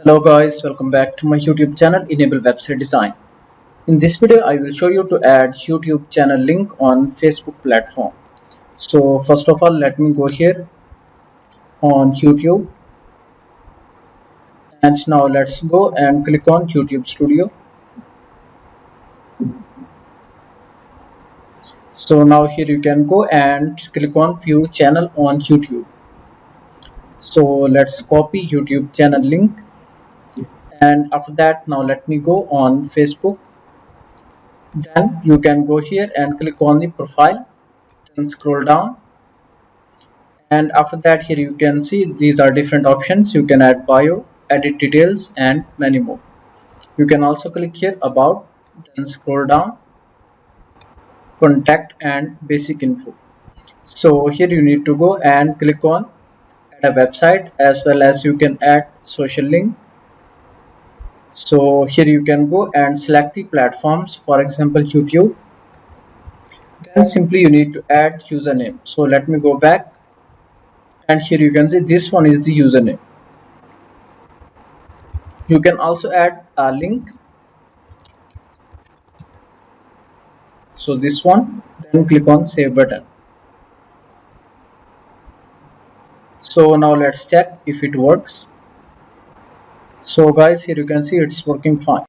Hello guys, welcome back to my YouTube channel Enable Website Design. In this video I will show you to add YouTube channel link on Facebook platform. So first of all, let me go here on YouTube, and now let's go and click on YouTube Studio. So now here you can go and click on view channel on YouTube. So let's copy YouTube channel link, and after that now let me go on Facebook. Then you can go here and click on the profile, then scroll down, and after that here you can see these are different options. You can add bio, edit details, and many more. You can also click here about, then scroll down, contact, and basic info. So here you need to go and click on add a website, as well as you can add social link. So here you can go and select the platforms, for example YouTube. Then simply you need to add username. So let me go back, and here you can see this one is the username. You can also add a link, so this one, then click on save button. So now let's check if it works. So guys, here you can see it's working fine.